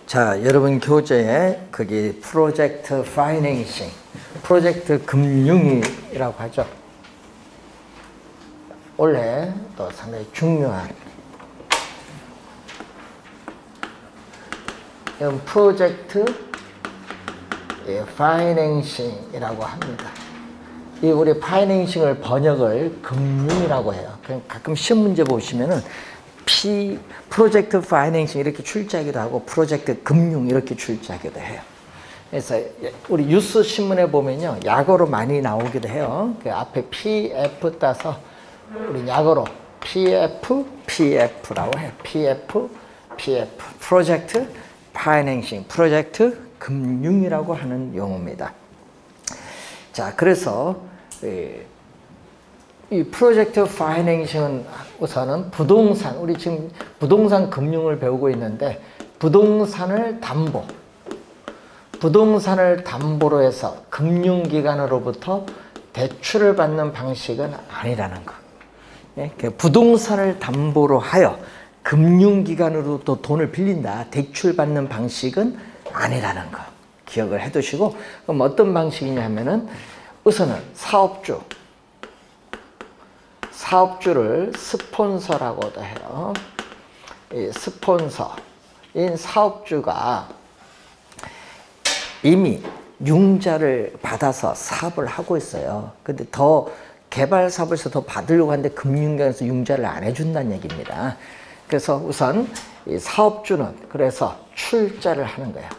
자, 여러분 교재에 거기 프로젝트 파이낸싱, 프로젝트 금융이라고 하죠. 원래 또 상당히 중요한 이런 프로젝트 파이낸싱이라고 합니다. 이 우리 파이낸싱을 번역을 금융이라고 해요. 그냥 가끔 시험 문제 보시면은 프로젝트 파이낸싱 이렇게 출제하기도 하고 프로젝트 금융 이렇게 출제하기도 해요. 그래서 우리 뉴스 신문에 보면요, 약어로 많이 나오기도 해요. 그 앞에 PF 따서 우리 약어로 PF라고 해요. PF, 프로젝트 파이낸싱, 프로젝트 금융이라고 하는 용어입니다. 자, 그래서 이 프로젝트 파이낸싱은 우선은 부동산, 우리 지금 부동산 금융을 배우고 있는데 부동산을 담보로 해서 금융기관으로부터 대출을 받는 방식은 아니라는 거. 예? 부동산을 담보로 하여 금융기관으로부터 돈을 빌린다, 대출 받는 방식은 아니라는 거 기억을 해 두시고, 그럼 어떤 방식이냐 하면은 우선은 사업주를 스폰서라고도 해요. 이 스폰서인 사업주가 이미 융자를 받아서 사업을 하고 있어요. 근데 더 개발 사업에서 더 받으려고 하는데 금융기관에서 융자를 안 해준다는 얘기입니다. 그래서 우선 이 사업주는 그래서 출자를 하는 거예요.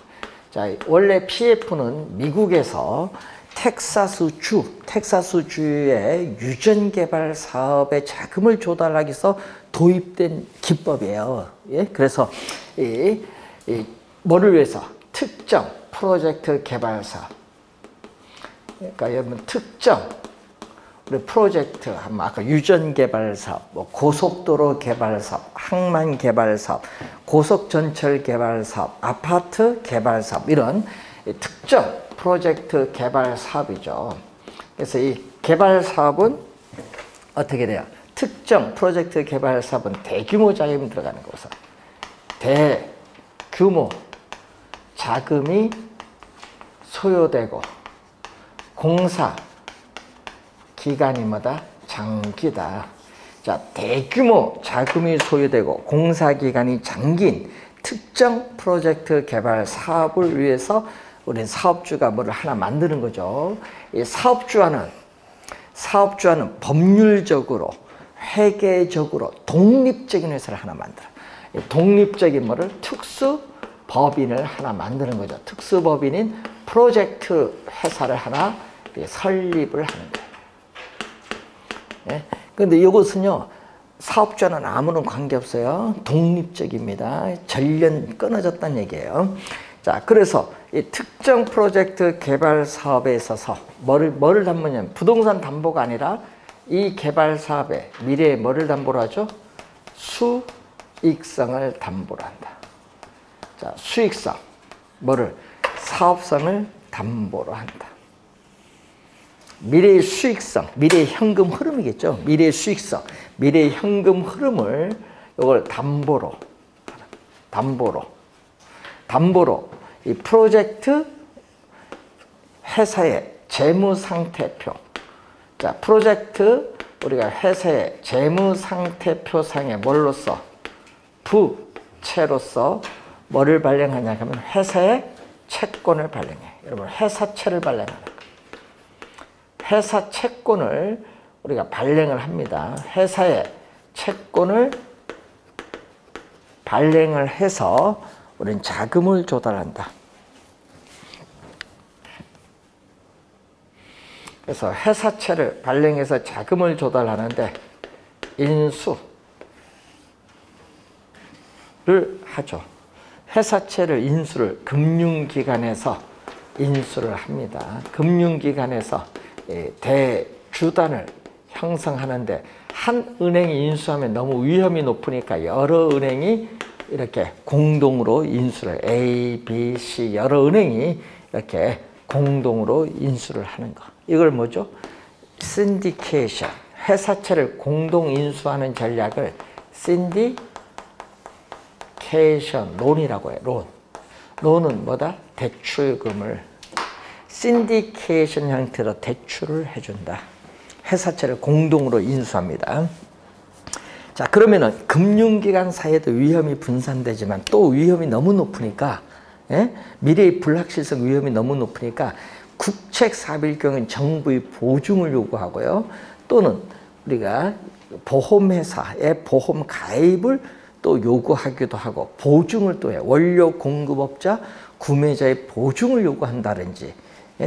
자, 원래 PF는 미국에서 텍사스주의 유전개발 사업에 자금을 조달하기 위해서 도입된 기법이에요. 예? 그래서 뭐를 위해서? 특정 프로젝트 개발 사업. 그러니까 여러분 특정 우리 프로젝트 하면 아까 유전개발 사업, 뭐 고속도로 개발 사업, 항만 개발 사업, 고속전철 개발 사업, 아파트 개발 사업, 이런 특정 프로젝트 개발 사업이죠. 그래서 이 개발 사업은 어떻게 돼요? 특정 프로젝트 개발 사업은 대규모 자금이 들어가는 거죠. 대규모 자금이 소요되고 공사 기간이 뭐다? 장기다. 자, 대규모 자금이 소요되고 공사 기간이 장기인 특정 프로젝트 개발 사업을 위해서 우리 사업주가 뭐를 하나 만드는 거죠. 이 사업주와는 법률적으로, 회계적으로 독립적인 회사를 하나 만들어. 독립적인 뭐를 특수법인을 하나 만드는 거죠. 특수법인인 프로젝트 회사를 하나 설립을 하는 거예요. 예? 근데 이것은요, 사업자는 아무런 관계없어요. 독립적입니다. 전련 끊어졌다는 얘기예요. 자, 그래서 이 특정 프로젝트 개발 사업에 있어서 뭐를 담보냐면 부동산 담보가 아니라 이 개발 사업의 미래에 뭐를 담보로 하죠? 수익성을 담보로 한다. 자, 수익성, 사업성을 담보로 한다. 미래의 수익성, 미래의 현금 흐름이겠죠. 미래의 수익성, 미래의 현금 흐름을 이걸 담보로 이 프로젝트 회사의 재무상태표. 자, 프로젝트 우리가 회사의 재무상태표상에 뭘로써? 부채로서 뭐를 발행하냐 하면 회사의 채권을 발행해. 여러분, 회사채를 발행하는 거예요. 회사 채권을 우리가 발행을 합니다. 회사의 채권을 발행을 해서 우리는 자금을 조달한다. 그래서 회사채를 발행해서 자금을 조달하는데 인수를 하죠. 회사채를 인수를 금융기관에서 인수를 합니다. 금융기관에서 대주단을 형성하는데 한 은행이 인수하면 너무 위험이 높으니까 여러 은행이 이렇게 공동으로 인수를 A, B, C 여러 은행이 이렇게 공동으로 인수를 하는 거. 이걸 뭐죠? 신디케이션. 회사채를 공동 인수하는 전략을 신디케이션 론이라고 해요. 너는 뭐다? 대출금을 신디케이션 형태로 대출을 해준다. 회사채를 공동으로 인수합니다. 자, 그러면은 금융기관 사이에도 위험이 분산되지만 또 위험이 너무 높으니까, 예? 미래의 불확실성 위험이 너무 높으니까 국책 사업일 경우는 정부의 보증을 요구하고요. 또는 우리가 보험회사의 보험 가입을 또 요구하기도 하고 보증을 또 해. 원료 공급업자, 구매자의 보증을 요구한다든지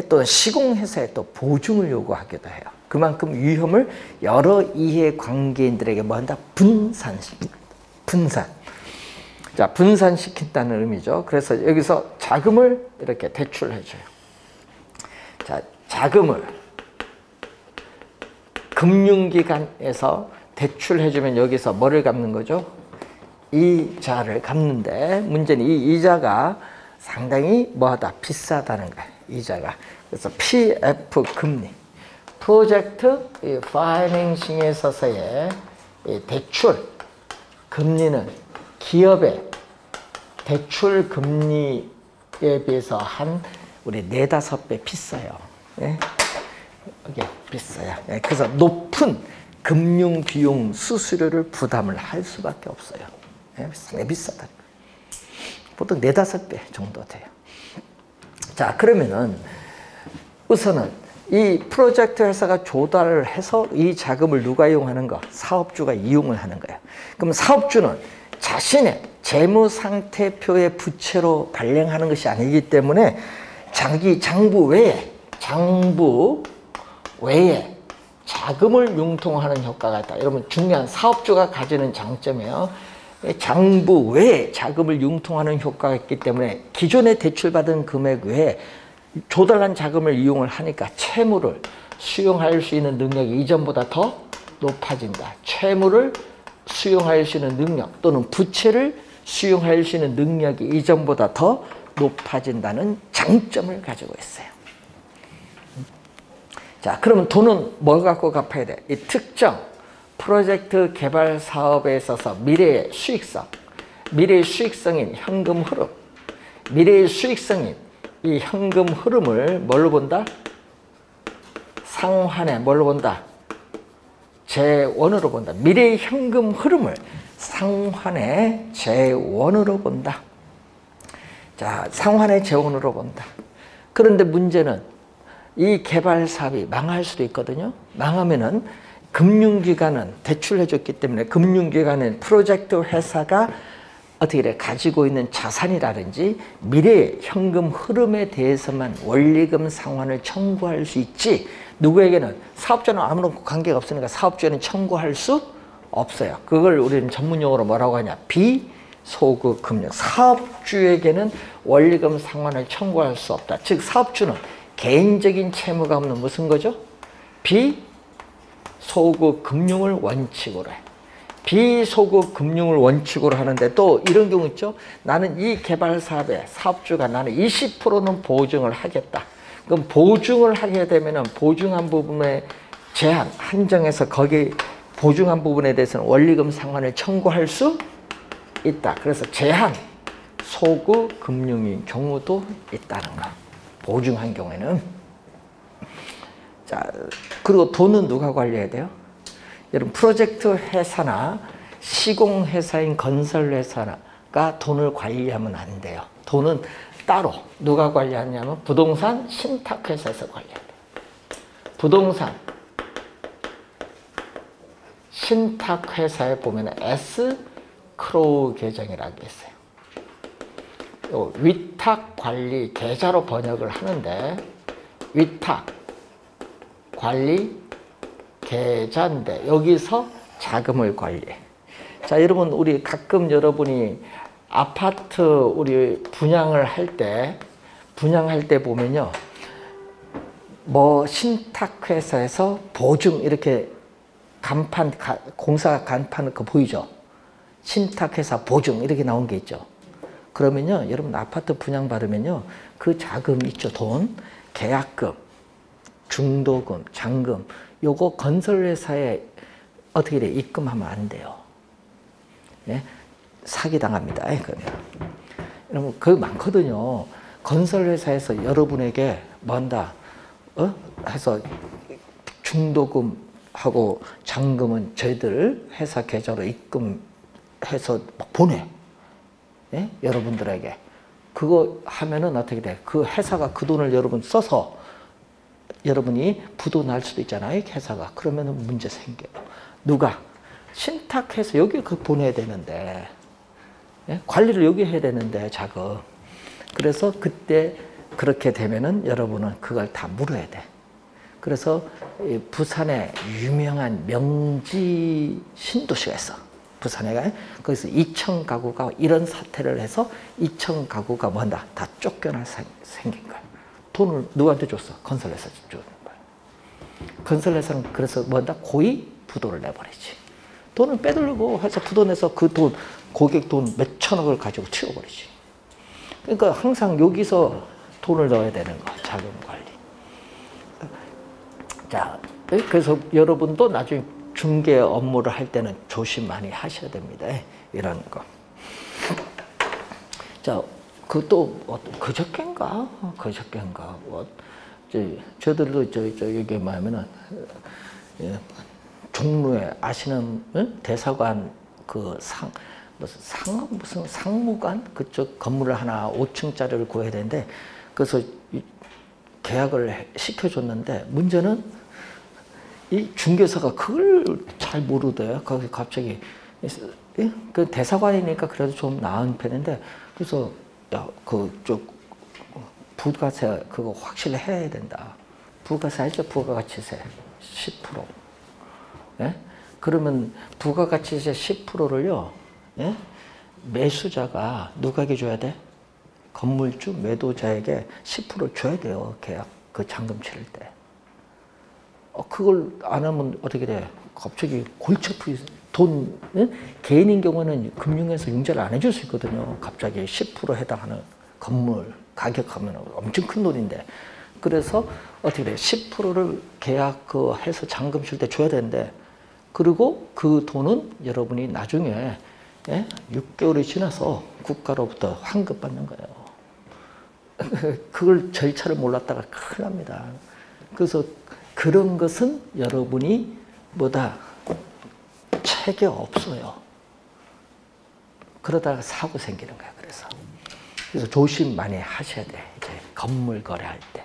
또는 시공회사에 또 보증을 요구하기도 해요. 그만큼 위험을 여러 이해관계인들에게 뭐 한다? 분산시킨다. 분산. 자, 분산시킨다는 의미죠. 그래서 여기서 자금을 이렇게 대출해줘요. 자, 자금을 금융기관에서 대출해주면 여기서 뭐를 갚는 거죠? 이자를 갚는데 문제는 이 이자가 상당히 뭐하다? 비싸다는 거예요. 이자가. 그래서 PF 금리. 프로젝트 파이낸싱에 있어서의 대출 금리는 기업의 대출 금리에 비해서 한 우리 4-5배 비싸요. 예? 이게 비싸요. 예? 그래서 높은 금융 비용 수수료를 부담을 할 수밖에 없어요. 예? 상당히 비싸다. 보통 4-5배 정도 돼요. 자, 그러면은 우선은 이 프로젝트 회사가 조달을 해서 이 자금을 누가 이용하는 거? 사업주가 이용을 하는 거예요. 그럼 사업주는 자신의 재무 상태표의 부채로 발행하는 것이 아니기 때문에 자기 장부 외에 자금을 융통하는 효과가 있다. 여러분 중요한 사업주가 가지는 장점이에요. 장부 외에 자금을 융통하는 효과가 있기 때문에 기존에 대출받은 금액 외에 조달한 자금을 이용을 하니까 채무를 수용할 수 있는 능력이 이전보다 더 높아진다. 채무를 수용할 수 있는 능력 또는 부채를 수용할 수 있는 능력이 이전보다 더 높아진다는 장점을 가지고 있어요. 자, 그러면 돈은 뭘 갖고 갚아야 돼? 이 특정 프로젝트 개발 사업에 있어서 미래의 수익성인 현금 흐름, 미래의 수익성인 이 현금 흐름을 뭘로 본다? 상환에 뭘로 본다? 재원으로 본다. 미래의 현금 흐름을 상환의 재원으로 본다. 자, 상환의 재원으로 본다. 그런데 문제는 이 개발 사업이 망할 수도 있거든요. 망하면은 금융기관은 대출해줬기 때문에 금융기관은 프로젝트 회사가 어떻게 돼? 가지고 있는 자산이라든지 미래의 현금 흐름에 대해서만 원리금 상환을 청구할 수 있지 누구에게는 사업자는 아무런 관계가 없으니까 사업주에는 청구할 수 없어요. 그걸 우리는 전문용어로 뭐라고 하냐? 비소급 금융. 사업주에게는 원리금 상환을 청구할 수 없다. 즉 사업주는 개인적인 채무가 없는 무슨 거죠? 비소급 금융을 원칙으로 해. 비소급 금융을 원칙으로 하는데 또 이런 경우 있죠. 나는 이 개발 사업의 사업주가 나는 20%는 보증을 하겠다. 그럼 보증을 하게 되면은 보증한 부분에 제한, 한정해서 거기 보증한 부분에 대해서는 원리금 상환을 청구할 수 있다. 그래서 제한 소급 금융인 경우도 있다는 거. 보증한 경우에는. 자, 그리고 돈은 누가 관리해야 돼요? 여러분 프로젝트 회사나 시공회사인 건설회사가 돈을 관리하면 안 돼요. 돈은 따로 누가 관리하냐면 부동산 신탁회사에서 관리해야 돼요. 부동산 신탁회사에 보면 에스크로우 계정이라고 있어요. 위탁관리 계좌로 번역을 하는데 위탁관리 계좌인데 여기서 자금을 관리해. 자, 여러분 우리 가끔 여러분이 아파트 우리 분양할 때 보면요. 뭐 신탁회사에서 보증 이렇게 간판 공사 간판 그 보이죠? 신탁회사 보증 이렇게 나온 게 있죠. 그러면요. 여러분 아파트 분양 받으면요. 그 자금 있죠. 돈, 계약금, 중도금, 잔금 요거 건설회사에 어떻게 돼? 입금하면 안 돼요. 네? 사기당합니다. 그러면. 그러면 그거 많거든요. 건설회사에서 여러분에게 뭐 한다, 해서 중도금하고 잔금은 저희들 회사 계좌로 입금해서 보내. 예? 여러분들에게. 그거 하면은 어떻게 돼? 그 회사가 그 돈을 여러분 써서 여러분이 부도 날 수도 있잖아요. 회사가. 그러면은 문제 생겨요. 누가? 신탁해서 여기 그 보내야 되는데, 예? 관리를 여기 해야 되는데, 자금. 그래서 그때 그렇게 되면은 여러분은 그걸 다 물어야 돼. 그래서 부산에 유명한 명지 신도시가 있어. 부산에 거기서 2천 가구가 이런 사태를 해서 2천 가구가 뭐한다? 다 쫓겨나 생긴 거야. 돈을 누구한테 줬어? 건설회사 주는 거야. 건설회사는 그래서 뭐한다? 고의 부도를 내버리지. 돈을 빼들고 해서 부도 내서 그 돈, 고객 돈 몇 천억을 가지고 튀어버리지. 그러니까 항상 여기서 돈을 넣어야 되는 거야. 자금 관리. 자, 그래서 여러분도 나중에 중개 업무를 할 때는 조심 많이 하셔야 됩니다. 이런 거. 자, 그또 그저께인가? 저들도 여기 뭐냐면은 종로에 아시는 대사관 무슨 상무관 그쪽 건물을 하나 5층짜리를 구해야 되는데 그래서 계약을 시켜줬는데 문제는 이 중개사가 그걸 잘 모르대요. 거기 갑자기 그 대사관이니까 그래도 좀 나은 편인데 그래서 야 그쪽 부가세 그거 확실히 해야 된다. 부가세 알죠? 부가가치세 10%. 예? 그러면 부가가치세 10%를요. 예? 매수자가 누구에게 줘야 돼? 건물주 매도자에게 10% 줘야 돼요. 계약 그 잔금 치를 때. 그걸 안 하면 어떻게 돼? 갑자기 골치 아프게 돈, 개인인 경우는 금융에서 융자를 안 해줄 수 있거든요. 갑자기 10% 해당하는 건물 가격하면 엄청 큰 돈인데. 그래서 어떻게 돼? 10%를 계약 해서 잔금 칠 때 줘야 되는데, 그리고 그 돈은 여러분이 나중에 6개월이 지나서 국가로부터 환급받는 거예요. 그걸 절차를 몰랐다가 큰일 납니다. 그래서 그런 것은 여러분이 뭐다 책에 없어요. 그러다가 사고 생기는 거야. 그래서 조심 많이 하셔야 돼. 이제 건물 거래할 때.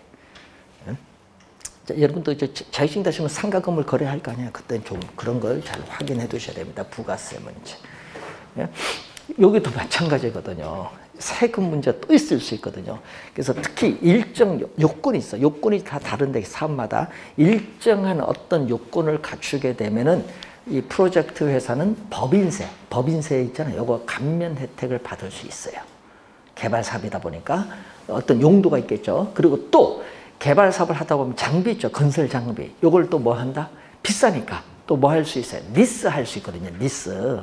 자, 여러분도 이제 자격증 다시면 상가 건물 거래할 거 아니야. 그때 좀 그런 걸 잘 확인해 두셔야 됩니다. 부가세 문제. 여기도 마찬가지거든요. 세금 문제 또 있을 수 있거든요. 그래서 특히 일정 요건이 있어. 요건이 다 다른데 사업마다 일정한 어떤 요건을 갖추게 되면은 이 프로젝트 회사는 법인세 있잖아요. 요거 감면 혜택을 받을 수 있어요. 개발 사업이다 보니까 어떤 용도가 있겠죠. 그리고 또 개발 사업을 하다 보면 장비 있죠. 건설 장비. 요걸 또 뭐 한다? 비싸니까 또 뭐 할 수 있어요? 리스 할 수 있거든요. 리스.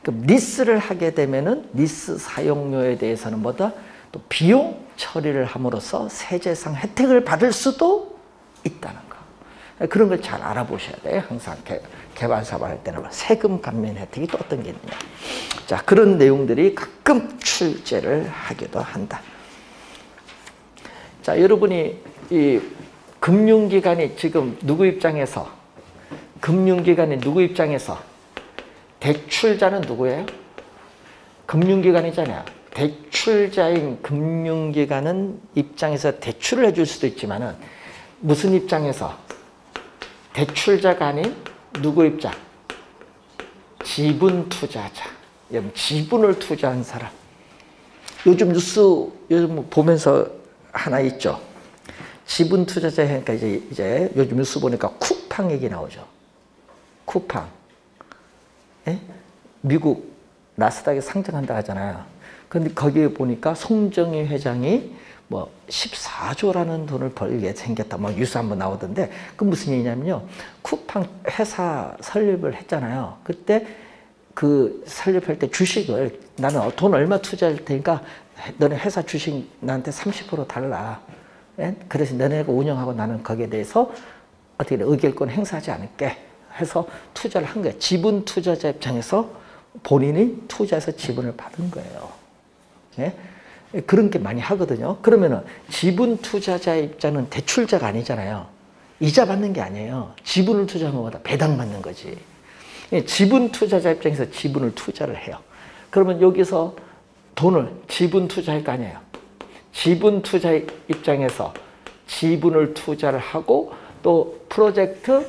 그럼 리스를 하게 되면은 리스 사용료에 대해서는 뭐다? 또 비용 처리를 함으로써 세제상 혜택을 받을 수도 있다는 거. 그런 걸 잘 알아보셔야 돼요. 항상 개발 사업을 할 때는 세금 감면 혜택이 또 어떤 게 있느냐. 자, 그런 내용들이 가끔 출제를 하기도 한다. 자, 여러분이 이 금융기관이 지금 누구 입장에서 대출자는 누구예요? 금융기관이잖아요. 대출자인 금융기관은 입장에서 대출을 해줄 수도 있지만은 무슨 입장에서? 대출자가 아닌 누구 입장? 지분 투자자. 지분을 투자한 사람. 요즘 뉴스 보면서 하나 있죠. 지분 투자자 하니까 이제 요즘 뉴스 보니까 쿠팡 얘기 나오죠. 쿠팡. 예? 미국 나스닥에 상장한다 하잖아요. 근데 거기에 보니까 송정희 회장이 뭐 14조라는 돈을 벌게 생겼다. 뭐 뉴스 한번 나오던데 그 무슨 얘기냐면요. 쿠팡 회사 설립을 했잖아요. 그때 그 설립할 때 주식을 나는 돈 얼마 투자할 테니까 너네 회사 주식 나한테 30% 달라. 예? 그래서 너네가 운영하고 나는 거기에 대해서 어떻게 의결권 행사하지 않을게 해서 투자를 한 거예요. 지분 투자자 입장에서 본인이 투자해서 지분을 받은 거예요. 예? 그런 게 많이 하거든요. 그러면은 지분 투자자 입장은 대출자가 아니잖아요. 이자 받는 게 아니에요. 지분을 투자하는 것보다 배당 받는 거지. 지분 투자자 입장에서 지분을 투자를 해요. 그러면 여기서 돈을 지분 투자할 거 아니에요. 지분 투자 입장에서 지분을 투자를 하고 또 프로젝트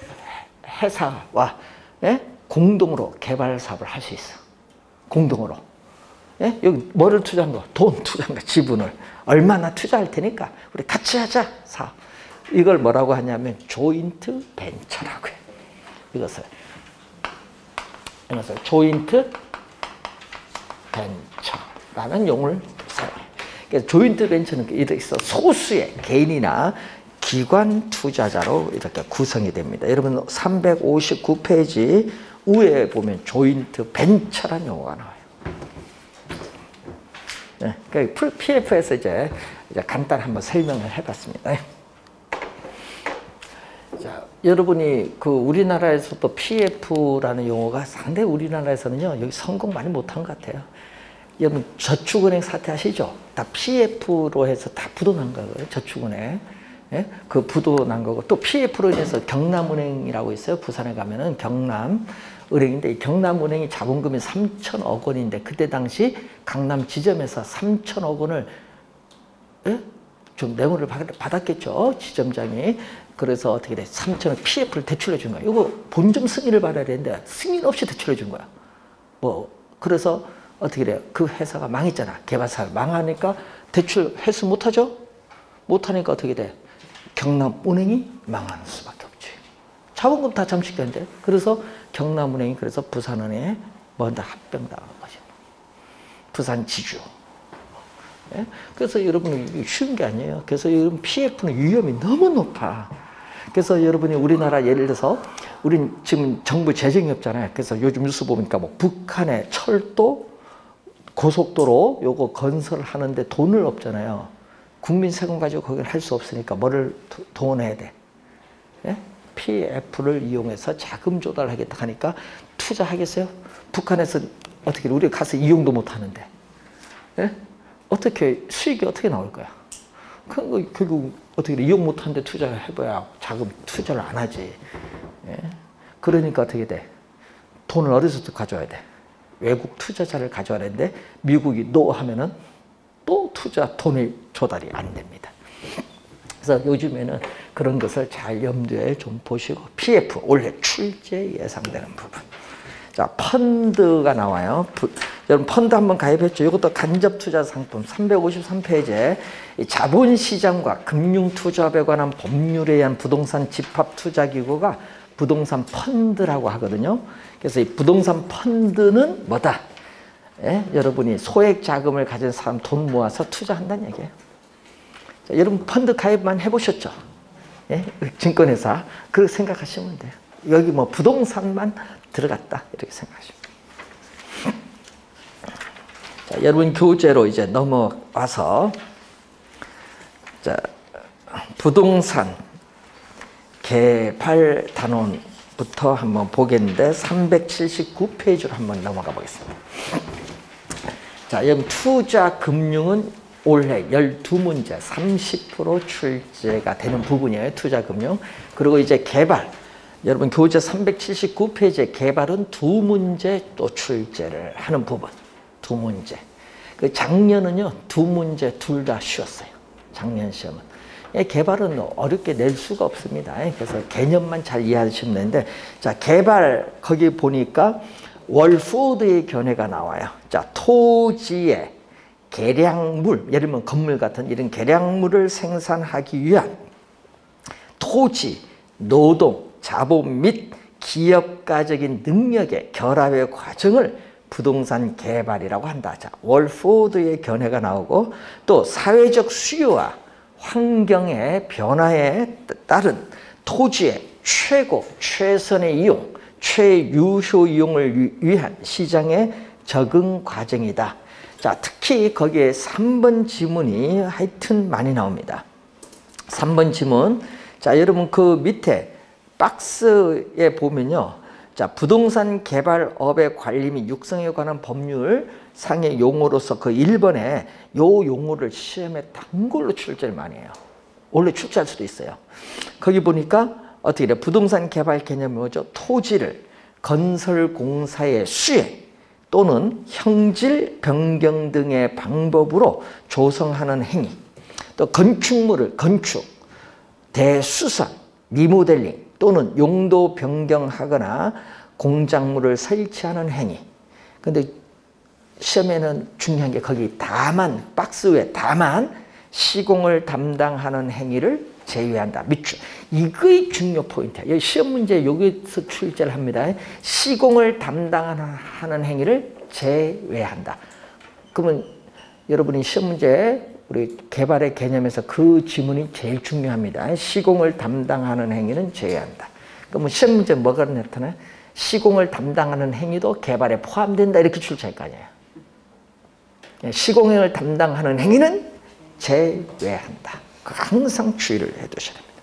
회사와 공동으로 개발 사업을 할 수 있어. 공동으로. 여기 뭐를 투자한 거? 돈 투자한 거, 지분을. 얼마나 투자할 테니까 우리 같이 하자, 사업. 이걸 뭐라고 하냐면 조인트 벤처라고 해요. 이것을 조인트 벤처라는 용어를 사용해요. 그래서 조인트 벤처는 이렇게 있어 소수의 개인이나 기관 투자자로 이렇게 구성이 됩니다. 여러분 359페이지 위에 보면 조인트 벤처라는 용어가 나와요. 네, 그러니까 PF에서 이제 간단 한번 설명을 해봤습니다. 자, 여러분이 그 우리나라에서도 PF라는 용어가 상당히 우리나라에서는요 여기 성공 많이 못한 것 같아요. 여러분 저축은행 사태 아시죠? 다 PF로 해서 다 부도난 거예요. 저축은행. 예? 그 부도난 거고 또 PF로 인해서 경남은행이라고 있어요. 부산에 가면은 경남은행인데 이 경남은행이 자본금이 3천억 원인데 그때 당시 강남 지점에서 3천억 원을 좀 뇌물을 받았겠죠. 지점장이. 그래서 어떻게 돼? 3천억 PF를 대출해 준 거야. 이거 본점 승인을 받아야 되는데 승인 없이 대출해 준 거야. 그래서 어떻게 돼요? 그 회사가 망했잖아. 개발사가 망하니까 대출 회수 못하죠? 못하니까 어떻게 돼? 경남은행이 망하는 수밖에 없지. 자본금 다 잠식되는데. 그래서 경남은행이 그래서 부산은행에 먼저 합병당한 거죠. 부산 지주. 예? 그래서 여러분 쉬운 게 아니에요. 그래서 여러분 PF는 위험이 너무 높아. 그래서 여러분이 우리나라 예를 들어서 우린 지금 정부 재정이 없잖아요. 그래서 요즘 뉴스 보니까 뭐 북한의 철도, 고속도로 요거 건설하는데 돈을 없잖아요. 국민 세금 가지고 거기를 할 수 없으니까 뭐를 동원해야 돼? 예? PF를 이용해서 자금 조달하겠다 하니까 투자하겠어요? 북한에서 어떻게 우리가 가서 이용도 못 하는데. 예? 어떻게 수익이 어떻게 나올 거야? 결국 어떻게 이용 못 하는데 투자를 해봐야 자금 투자를 안 하지. 예? 그러니까 어떻게 돼? 돈을 어디서부터 가져와야 돼? 외국 투자자를 가져와야 되는데 미국이 노 하면은 또 투자 돈이 조달이 안 됩니다. 그래서 요즘에는 그런 것을 잘 염두에 좀 보시고 PF 올해 출제 예상되는 부분. 자, 펀드가 나와요. 여러분 펀드 한번 가입했죠. 이것도 간접 투자 상품 353페이지에 자본시장과 금융투자업에 관한 법률에 의한 부동산 집합투자기구가 부동산 펀드라고 하거든요. 그래서 이 부동산 펀드는 뭐다? 예? 여러분이 소액 자금을 가진 사람 돈 모아서 투자한다는 얘기예요. 자, 여러분 펀드 가입만 해보셨죠? 예? 증권회사 그렇게 생각하시면 돼요. 여기 뭐 부동산만 들어갔다 이렇게 생각하시면 돼요. 자, 여러분 교재로 이제 넘어와서 자, 부동산 개발 단원부터 한번 보겠는데 379페이지로 한번 넘어가 보겠습니다. 자, 여러분 투자 금융은 올해 12문제 30% 출제가 되는 부분이에요. 투자 금융. 그리고 이제 개발. 여러분 교재 379페이지에 개발은 2문제 또 출제를 하는 부분. 2문제. 그 작년은요 2문제 둘 다 쉬웠어요. 작년 시험은. 개발은 어렵게 낼 수가 없습니다. 그래서 개념만 잘 이해하시면 되는데 자, 개발 거기 보니까 월푸드의 견해가 나와요. 자, 토지의 계량물, 예를 들면 건물 같은 이런 계량물을 생산하기 위한 토지, 노동, 자본 및 기업가적인 능력의 결합의 과정을 부동산 개발이라고 한다. 자, 월포드의 견해가 나오고 또 사회적 수요와 환경의 변화에 따른 토지의 최고, 최선의 이용, 최유효 이용을 위한 시장의 적응 과정이다. 자, 특히 거기에 3번 지문이 하여튼 많이 나옵니다. 3번 지문. 자, 여러분 그 밑에 박스에 보면요. 자, 부동산 개발업의 관리 및 육성에 관한 법률 상의 용어로서 그 1번에 요 용어를 시험에 단골로 출제를 많이 해요. 원래 출제할 수도 있어요. 거기 보니까 어떻게 돼? 부동산 개발 개념이 뭐죠? 토지를 건설공사의 수혜 또는 형질 변경 등의 방법으로 조성하는 행위, 또 건축물을 건축, 대수선, 리모델링 또는 용도 변경하거나 공작물을 설치하는 행위. 근데 시험에는 중요한 게 거기 다만, 박스 위에 다만 시공을 담당하는 행위를 제외한다. 이거의 중요 포인트야. 여기 시험 문제 여기서 출제를 합니다. 시공을 담당하는 행위를 제외한다. 그러면 여러분이 시험 문제 우리 개발의 개념에서 그 지문이 제일 중요합니다. 시공을 담당하는 행위는 제외한다. 그러면 시험 문제 뭐가 나타나요? 시공을 담당하는 행위도 개발에 포함된다. 이렇게 출제할 거 아니에요. 시공을 담당하는 행위는 제외한다. 항상 주의를 해두셔야 됩니다.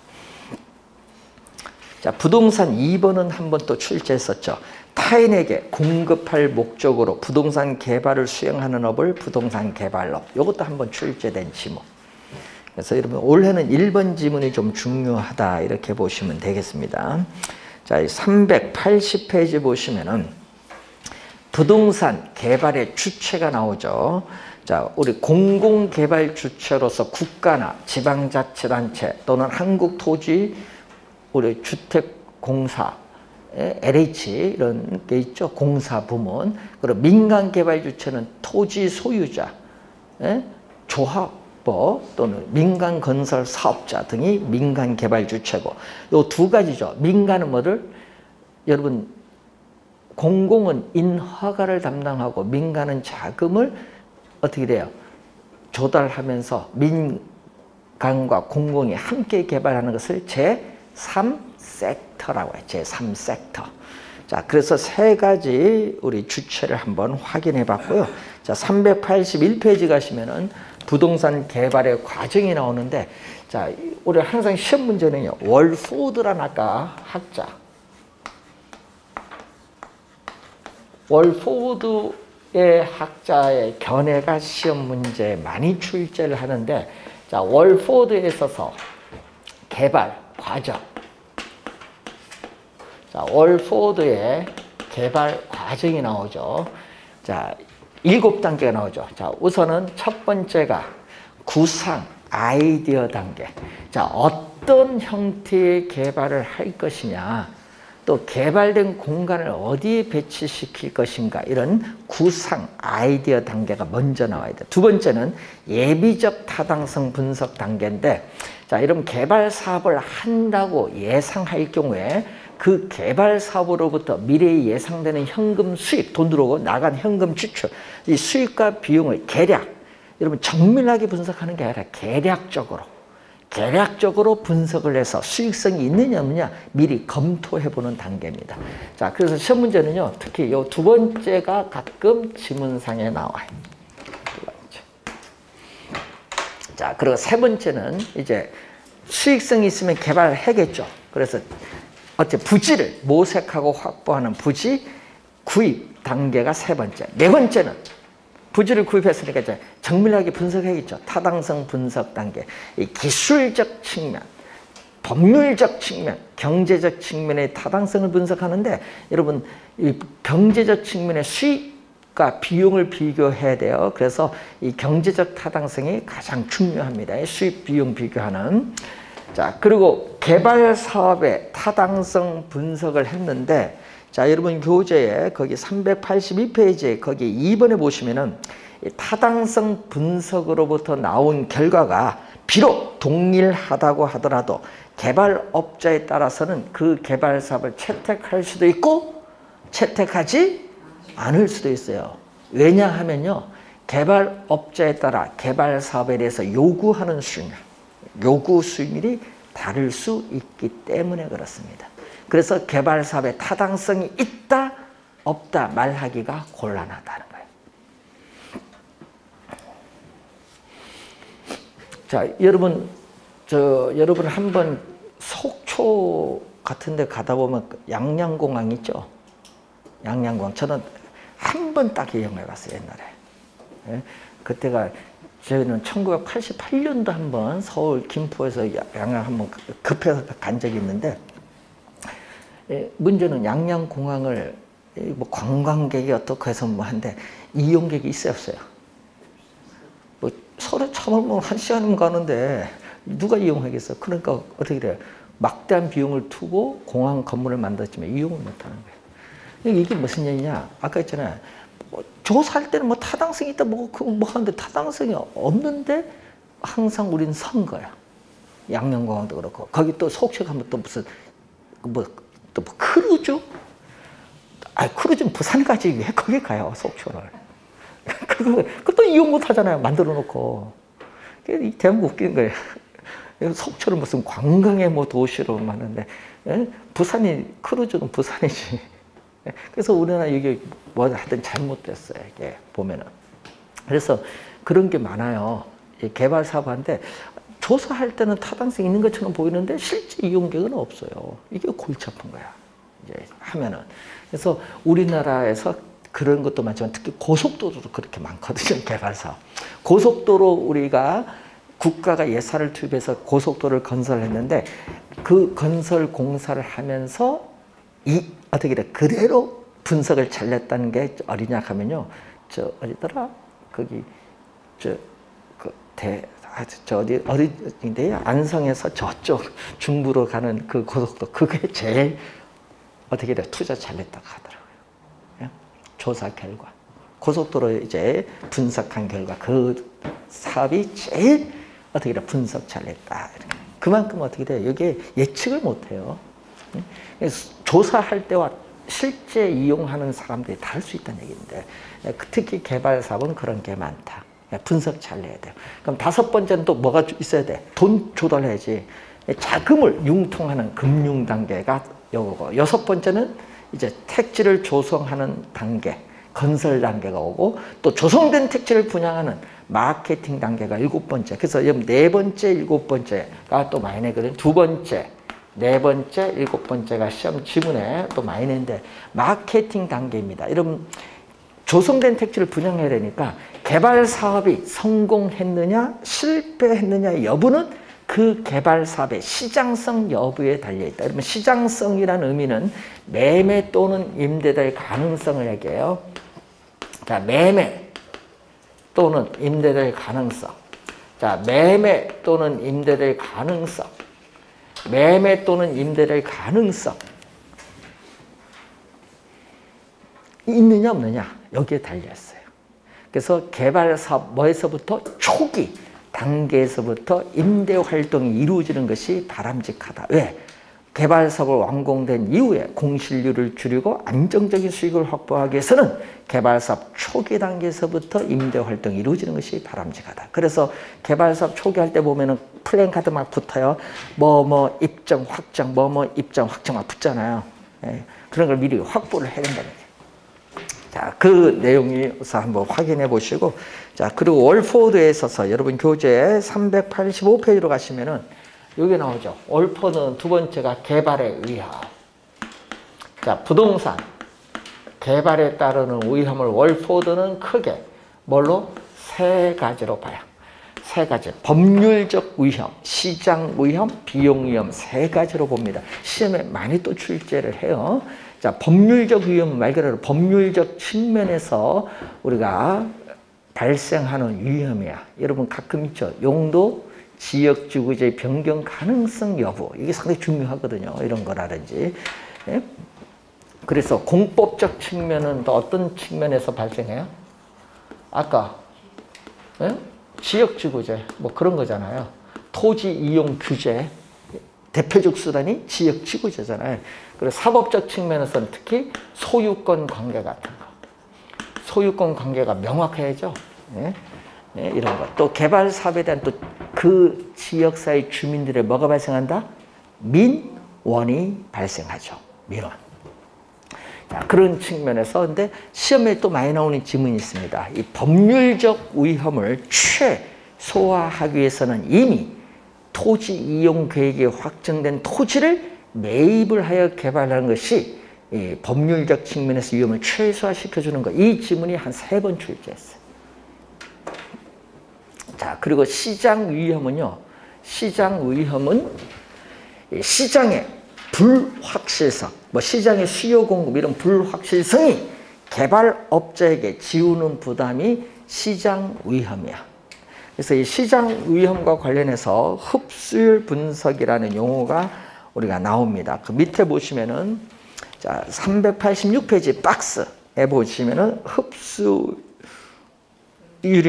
자, 부동산 2번은 한번 또 출제했었죠. 타인에게 공급할 목적으로 부동산 개발을 수행하는 업을 부동산 개발업. 이것도 한번 출제된 지문. 그래서 여러분 올해는 1번 지문이 좀 중요하다 이렇게 보시면 되겠습니다. 자, 380페이지 보시면은 부동산 개발의 주체가 나오죠. 자, 우리 공공개발 주체로서 국가나 지방자치단체 또는 한국토지 우리 주택공사, LH 이런 게 있죠. 공사부문. 그리고 민간개발 주체는 토지 소유자, 조합법 또는 민간건설 사업자 등이 민간개발 주체고, 요 두 가지죠. 민간은 뭐를? 여러분, 공공은 인허가를 담당하고 민간은 자금을 어떻게 돼요? 조달하면서 민간과 공공이 함께 개발하는 것을 제3섹터라고 해요. 제3섹터. 자, 그래서 세 가지 우리 주체를 한번 확인해 봤고요. 자, 381페이지 가시면은 부동산 개발의 과정이 나오는데, 자, 우리 항상 시험 문제는요, 월포드란 아까 학자. 월포드의 학자의 견해가 시험 문제에 많이 출제를 하는데, 자, 월포드에 있어서 개발 과정. 자, 월포드의 개발 과정이 나오죠. 자, 7단계가 나오죠. 자, 우선은 첫 번째가 구상, 아이디어 단계. 자, 어떤 형태의 개발을 할 것이냐, 또 개발된 공간을 어디에 배치시킬 것인가, 이런 구상, 아이디어 단계가 먼저 나와야 돼. 두 번째는 예비적 타당성 분석 단계인데, 자, 이런 개발 사업을 한다고 예상할 경우에 그 개발 사업으로부터 미래에 예상되는 현금 수입, 돈 들어오고 나간 현금 지출, 이 수입과 비용을 계략, 여러분 정밀하게 분석하는 게 아니라 계략적으로 분석을 해서 수익성이 있느냐 없느냐 미리 검토해보는 단계입니다. 자, 그래서 시험 문제는요, 특히 이 두 번째가 가끔 지문상에 나와요. 두 번째. 자, 그리고 세 번째는 이제 수익성이 있으면 개발해야겠죠. 그래서 어째 부지를 모색하고 확보하는 부지 구입 단계가 세 번째. 네 번째는 부지를 구입했으니까 이제 정밀하게 분석해야겠죠. 타당성 분석 단계. 이 기술적 측면, 법률적 측면, 경제적 측면의 타당성을 분석하는데, 여러분 이 경제적 측면의 수익과 비용을 비교해야 돼요. 그래서 이 경제적 타당성이 가장 중요합니다. 수익 비용 비교하는. 자, 그리고 개발 사업의 타당성 분석을 했는데, 자, 여러분 교재에 거기 382페이지에 거기 2번에 보시면은 타당성 분석으로부터 나온 결과가 비록 동일하다고 하더라도 개발업자에 따라서는 그 개발 사업을 채택할 수도 있고 채택하지 않을 수도 있어요. 왜냐하면요, 개발업자에 따라 개발 사업에 대해서 요구하는 수익률, 요구 수익률이 다를 수 있기 때문에 그렇습니다. 그래서 개발 사업에 타당성이 있다, 없다 말하기가 곤란하다는 거예요. 자, 여러분 한번 속초 같은 데 가다 보면 양양공항 있죠? 양양공항. 저는 한 번 딱 이용해 봤어요, 옛날에. 예? 그때가 저희는 1988년도 한번 서울 김포에서 양양 한번 급해서 간 적이 있는데, 예, 문제는 양양공항을 뭐 관광객이 어떻게 해서 뭐 한데 이용객이 있어요, 없어요? 뭐 서로 참을 뭐 1시간이면 가는데 누가 이용하겠어? 그러니까 어떻게 돼요? 막대한 비용을 투고 공항 건물을 만들었지만 이용을 못하는 거예요. 이게 무슨 얘기냐? 아까 했잖아요. 뭐 조사할 때는 뭐 타당성이 있다 뭐 하는데 타당성이 없는데 항상 우리는 선 거야. 양양공항도 그렇고 거기 또 속초 가면 또 무슨 뭐 크루즈? 아, 크루즈는 부산 가지 왜 거기 가요, 속초를? 그것도 이용 못 하잖아요, 만들어 놓고. 이 대한민국 웃기는 거예요. 속초는 무슨 관광의 뭐 도시로 많은데, 예? 부산이, 크루즈는 부산이지. 그래서 우리나라 이게 뭐 하여튼 잘못됐어요, 이게 보면은. 그래서 그런 게 많아요. 개발 사업한테 조사할 때는 타당성 있는 것처럼 보이는데 실제 이용객은 없어요. 이게 골치 아픈 거야, 이제 하면은. 그래서 우리나라에서 그런 것도 많지만 특히 고속도로도 그렇게 많거든요, 개발 사업. 고속도로 우리가 국가가 예산을 투입해서 고속도로를 건설했는데 그 건설 공사를 하면서 어떻게 돼? 그대로 분석을 잘 냈다는 게 어디냐 하면요. 저 어디더라? 거기 어디인데요? 안성에서 저쪽 중부로 가는 그 고속도로 그게 제일 어떻게 돼? 투자 잘 냈다고 하더라고요. 예? 조사 결과. 고속도로 이제 분석한 결과 그 사업이 제일 어떻게 돼? 분석 잘 냈다. 그만큼 어떻게 돼? 이게 예측을 못 해요. 조사할 때와 실제 이용하는 사람들이 다를 수 있다는 얘기인데 특히 개발 사업은 그런 게 많다. 분석 잘 내야 돼요. 그럼 5번째는 또 뭐가 있어야 돼? 돈 조달해야지. 자금을 융통하는 금융 단계가 요거고 6번째는 이제 택지를 조성하는 단계, 건설 단계가 오고 또 조성된 택지를 분양하는 마케팅 단계가 7번째. 그래서 4번째, 7번째가 또 많이 내거든요. 2번째, 4번째, 7번째가 시험 지문에 또 많이 내는데 마케팅 단계입니다. 여러분 조성된 택지를 분양해야 되니까 개발 사업이 성공했느냐 실패했느냐 여부는 그 개발 사업의 시장성 여부에 달려있다. 여러분 시장성이라는 의미는 매매 또는 임대될 가능성을 얘기해요. 자, 매매 또는 임대될 가능성. 자, 매매 또는 임대될 가능성. 매매 또는 임대될 가능성. 있느냐 없느냐 여기에 달려있어요. 그래서 개발 사업 뭐에서부터 초기 단계에서부터 임대 활동이 이루어지는 것이 바람직하다. 왜? 개발 사업을 완공된 이후에 공실률을 줄이고 안정적인 수익을 확보하기 위해서는 개발 사업 초기 단계에서부터 임대 활동이 이루어지는 것이 바람직하다. 그래서 개발 사업 초기 할 때 보면은 플랜카드 막 붙어요. 뭐 입점 확정, 입점 확정 막 붙잖아요. 예, 그런 걸 미리 확보를 해야 된다는 거예요. 자, 그 내용에서 한번 확인해 보시고, 자, 그리고 월포드에 있어서 여러분 교재 385페이지로 가시면은 여기 나오죠. 월포드는 2번째가 개발의 위험. 자, 부동산 개발에 따르는 위험을 월포드는 크게 뭘로? 3가지로 봐요. 3가지. 법률적 위험, 시장 위험, 비용 위험 3가지로 봅니다. 시험에 많이 또 출제를 해요. 자, 법률적 위험은 말 그대로 법률적 측면에서 우리가 발생하는 위험이야. 여러분 가끔 있죠. 용도, 지역지구의 변경 가능성 여부. 이게 상당히 중요하거든요. 이런 거라든지. 예? 그래서 공법적 측면은 또 어떤 측면에서 발생해요? 아까 예? 지역지구제 뭐 그런 거잖아요. 토지 이용 규제. 대표적 수단이 지역지구제잖아요. 그리고 사법적 측면에서는 특히 소유권 관계 같은 거. 소유권 관계가 명확해야죠. 네? 네, 이런 것. 또 개발 사업에 대한 또 그 지역사회 주민들의 뭐가 발생한다? 민원이 발생하죠. 민원. 자, 그런 측면에서 근데 시험에 또 많이 나오는 질문이 있습니다. 이 법률적 위험을 최소화하기 위해서는 이미 토지 이용 계획이 확정된 토지를 매입을 하여 개발하는 것이 이 법률적 측면에서 위험을 최소화시켜주는 것. 이 지문이 한 3번 출제했어요. 자, 그리고 시장 위험은요. 시장 위험은 시장의 불확실성, 뭐 시장의 수요 공급 이런 불확실성이 개발업자에게 지우는 부담이 시장 위험이야. 그래서 이 시장 위험과 관련해서 흡수율 분석이라는 용어가 우리가 나옵니다. 그 밑에 보시면은 자 386페이지 박스에 보시면은 흡수율이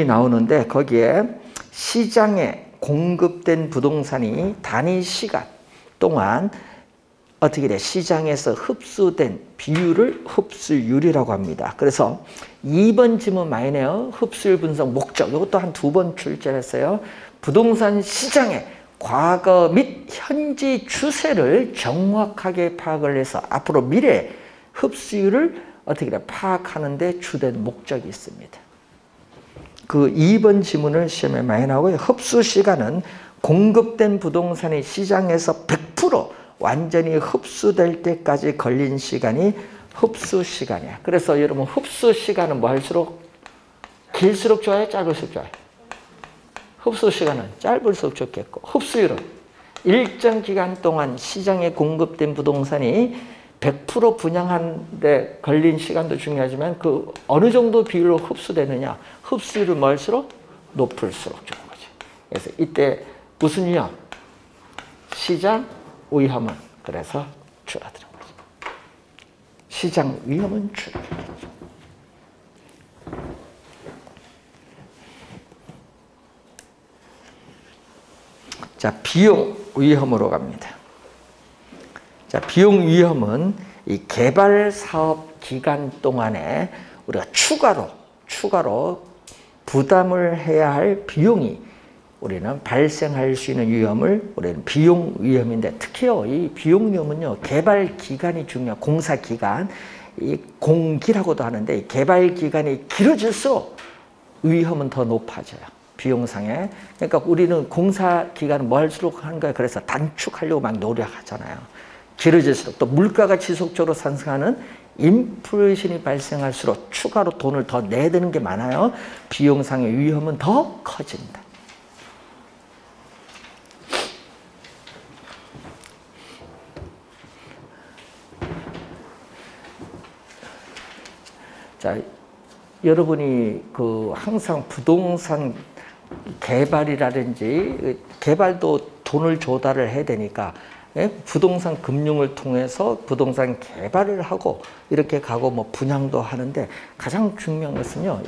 나오는데 거기에 시장에 공급된 부동산이 단위 시간 동안 어떻게 돼? 시장에서 흡수된 비율을 흡수율이라고 합니다. 그래서 2번 지문 많이 내요. 흡수율 분석 목적. 이것도 한 2번 출제했어요. 부동산 시장의 과거 및 현재 추세를 정확하게 파악을 해서 앞으로 미래 흡수율을 어떻게 돼? 파악하는 데 주된 목적이 있습니다. 그 2번 지문을 시험에 많이 나오고요. 흡수 시간은 공급된 부동산이 시장에서 100% 완전히 흡수될 때까지 걸린 시간이 흡수 시간이야. 그래서 여러분 흡수 시간은 뭐 할수록 길수록 좋아요? 짧을수록 좋아요? 흡수 시간은 짧을수록 좋겠고 흡수율은 일정 기간 동안 시장에 공급된 부동산이 100% 분양하는 데 걸린 시간도 중요하지만 그 어느 정도 비율로 흡수되느냐. 흡수율을 뭐 할수록 높을수록 좋은 거지. 그래서 이때 무슨 위험? 시장 위험은 그래서 줄어드는 거죠. 시장 위험은 줄어들겠죠. 자, 비용 위험으로 갑니다. 자, 비용 위험은 이 개발 사업 기간 동안에 우리가 추가로 부담을 해야 할 비용이 우리는 발생할 수 있는 위험을 우리는 비용 위험인데 특히요 이 비용 위험은요 개발 기간이 중요해요. 공사 기간 이 공기라고도 하는데 이 개발 기간이 길어질수록 위험은 더 높아져요. 비용상에. 그러니까 우리는 공사 기간을 뭐 할수록 하는 거예요. 그래서 단축하려고 막 노력하잖아요. 길어질수록 또 물가가 지속적으로 상승하는 인플레이션이 발생할수록 추가로 돈을 더 내야 되는 게 많아요. 비용상의 위험은 더 커진다. 자, 여러분이 그 항상 부동산 개발이라든지 개발도 돈을 조달을 해야 되니까 부동산 금융을 통해서 부동산 개발을 하고 이렇게 가고 뭐 분양도 하는데 가장 중요한 것은요.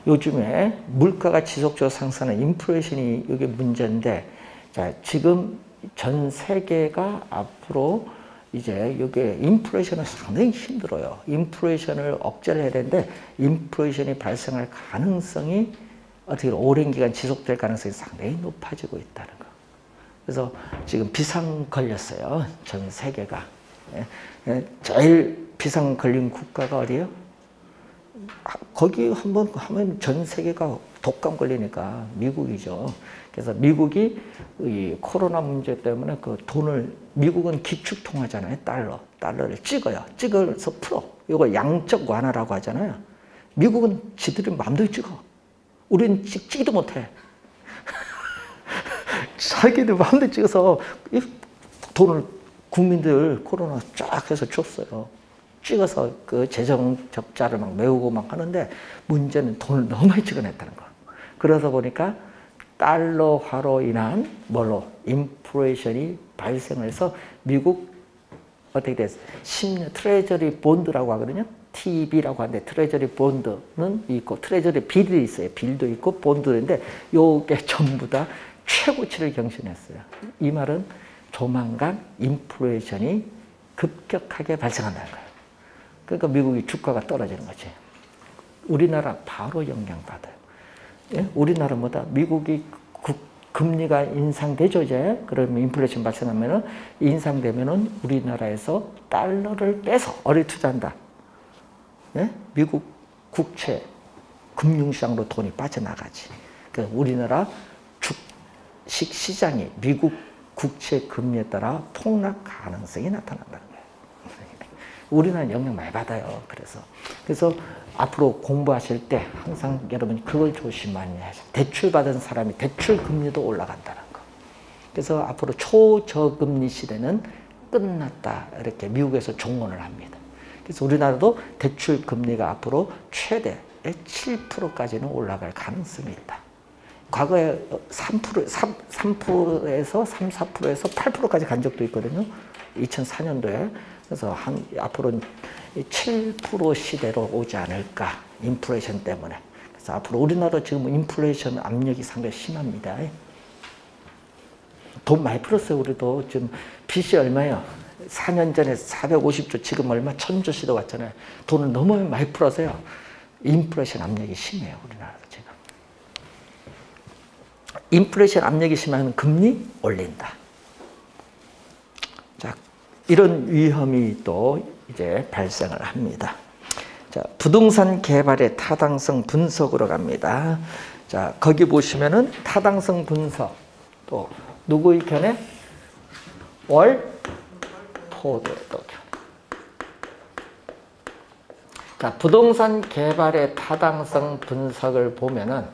요즘에 물가가 지속적으로 상승하는 인플레이션이 이게 문제인데 자, 지금 전 세계가 앞으로 이제 이게 인플레이션은 상당히 힘들어요. 인플레이션을 억제를 해야 되는데 인플레이션이 발생할 가능성이 어떻게 오랜 기간 지속될 가능성이 상당히 높아지고 있다는 거. 그래서 지금 비상 걸렸어요. 전 세계가. 제일 비상 걸린 국가가 어디예요? 거기 한번 하면 전 세계가 독감 걸리니까 미국이죠. 그래서 미국이 이 코로나 문제 때문에 그 돈을 미국은 기축통화잖아요. 달러를 찍어요. 찍어서 풀어. 이거 양적 완화라고 하잖아요. 미국은 지들이 마음대로 찍어. 우리는 찍지도 못해. 자기들 마음대로 찍어서 돈을 국민들 코로나 쫙 해서 줬어요. 찍어서 그 재정 적자를 막 메우고 막 하는데 문제는 돈을 너무 많이 찍어냈다는 거. 그러다 보니까 달러화로 인한 뭘로 인플레이션이 발생해서 미국 어떻게 됐어? 10년 트레저리 본드라고 하거든요. TB라고 하는데 트레저리 본드는 있고 트레저리 빌이 있어요. 빌도 있고 본드인데 요게 전부 다 최고치를 경신했어요. 이 말은 조만간 인플레이션이 급격하게 발생한다는 거예요. 그러니까 미국이 주가가 떨어지는 거지. 우리나라 바로 영향받아요. 예? 우리나라보다 미국이 금리가 인상되죠, 이제. 그러면 인플레이션 발생하면은 인상되면은 우리나라에서 달러를 빼서 어디 투자한다. 예? 미국 국채 금융시장으로 돈이 빠져나가지. 그러니까 우리나라 주식 시장이 미국 국채 금리에 따라 폭락 가능성이 나타난다는 거예요. 우리나라는 영향 많이 받아요. 그래서 앞으로 공부하실 때 항상 여러분 그걸 조심하셔야 해요. 대출 받은 사람이 대출 금리도 올라간다는 거. 그래서 앞으로 초저금리 시대는 끝났다. 이렇게 미국에서 종언을 합니다. 그래서 우리나라도 대출 금리가 앞으로 최대 7%까지는 올라갈 가능성이 있다. 과거에 3%에서 4%에서 8%까지 간 적도 있거든요. 2004년도에. 그래서 앞으로는 7% 시대로 오지 않을까. 인플레이션 때문에. 그래서 앞으로 우리나라 지금 인플레이션 압력이 상당히 심합니다. 돈 많이 풀었어요. 우리도 지금 빚이 얼마예요? 4년 전에 450조, 지금 얼마? 1000조 시도 왔잖아요. 돈을 너무 많이 풀어서요. 인플레이션 압력이 심해요. 우리나라도 지금. 인플레이션 압력이 심하면 금리 올린다. 자, 이런 위험이 또 이제 발생을 합니다. 자, 부동산 개발의 타당성 분석으로 갑니다. 자, 거기 보시면은 타당성 분석. 또 누구의 견해? 월포드의 견해. 자, 부동산 개발의 타당성 분석을 보면은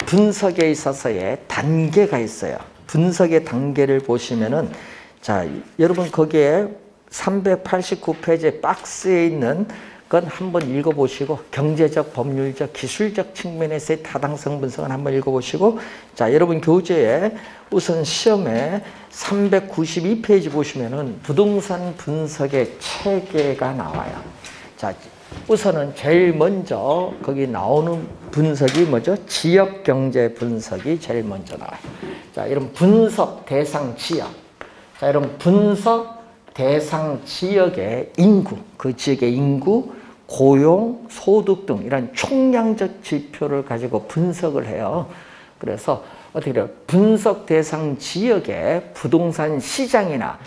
분석에 있어서의 단계가 있어요. 분석의 단계를 보시면은 자, 여러분 거기에 389페이지 박스에 있는 건 한번 읽어보시고 경제적, 법률적, 기술적 측면에서의 타당성 분석은 한번 읽어보시고 자, 여러분 교재에 우선 시험에 392페이지 보시면은 부동산 분석의 체계가 나와요. 자, 우선은 제일 먼저 거기 나오는 분석이 뭐죠? 지역 경제 분석이 제일 먼저 나와요. 자, 이런 분석 대상 지역. 자, 이런 분석 대상 지역의 인구, 그 지역의 인구, 고용, 소득 등 이런 총량적 지표를 가지고 분석을 해요. 그래서 어떻게 돼요? 분석 대상 지역의 부동산 시장이나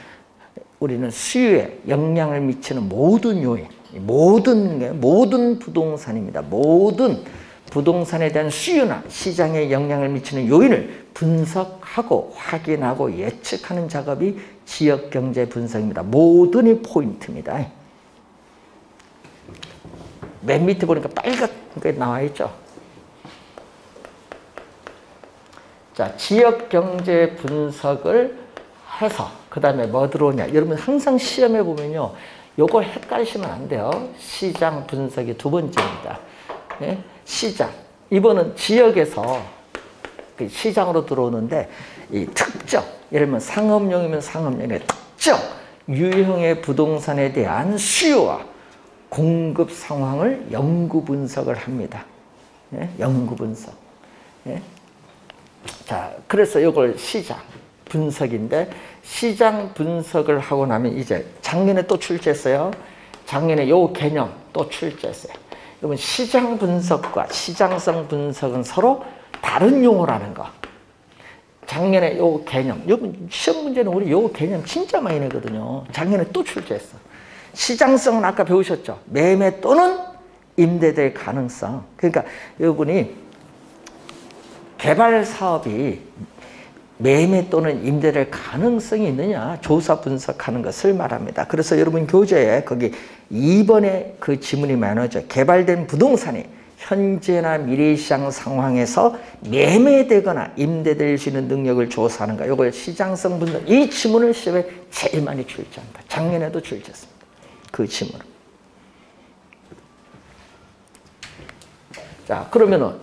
우리는 수요에 영향을 미치는 모든 요인, 모든 부동산입니다. 모든 부동산에 대한 수요나 시장에 영향을 미치는 요인을 분석하고 확인하고 예측하는 작업이 지역경제 분석입니다. 모든이 포인트입니다. 맨 밑에 보니까 빨갛게 나와 있죠. 자, 지역경제 분석을 해서 그 다음에 뭐 들어오냐. 여러분 항상 시험에 보면요. 요거 헷갈리시면 안 돼요. 시장 분석이 두 번째입니다. 네? 시장. 이번은 지역에서 시장으로 들어오는데 이 특정, 예를 들면 상업용이면 상업용의 특정 유형의 부동산에 대한 수요와 공급 상황을 연구 분석을 합니다. 예? 연구 분석. 예? 자, 그래서 이걸 시장 분석인데 시장 분석을 하고 나면 이제 작년에 또 출제했어요. 작년에 요 개념 또 출제했어요. 여러분 시장 분석과 시장성 분석은 서로 다른 용어라는 거. 작년에 요 개념, 여러분 시험 문제는 우리 요 개념 진짜 많이 내거든요. 작년에 또 출제했어. 시장성은 아까 배우셨죠? 매매 또는 임대될 가능성. 그러니까 여러분이 개발 사업이 매매 또는 임대될 가능성이 있느냐 조사 분석하는 것을 말합니다. 그래서 여러분 교재에 거기 2번에 그 지문이 많이 나오죠. 개발된 부동산이 현재나 미래 시장 상황에서 매매되거나 임대될 수 있는 능력을 조사하는 거. 이걸 시장성 분석. 이 지문을 시험에 제일 많이 출제합니다. 작년에도 출제했습니다. 그 지문을. 자, 그러면은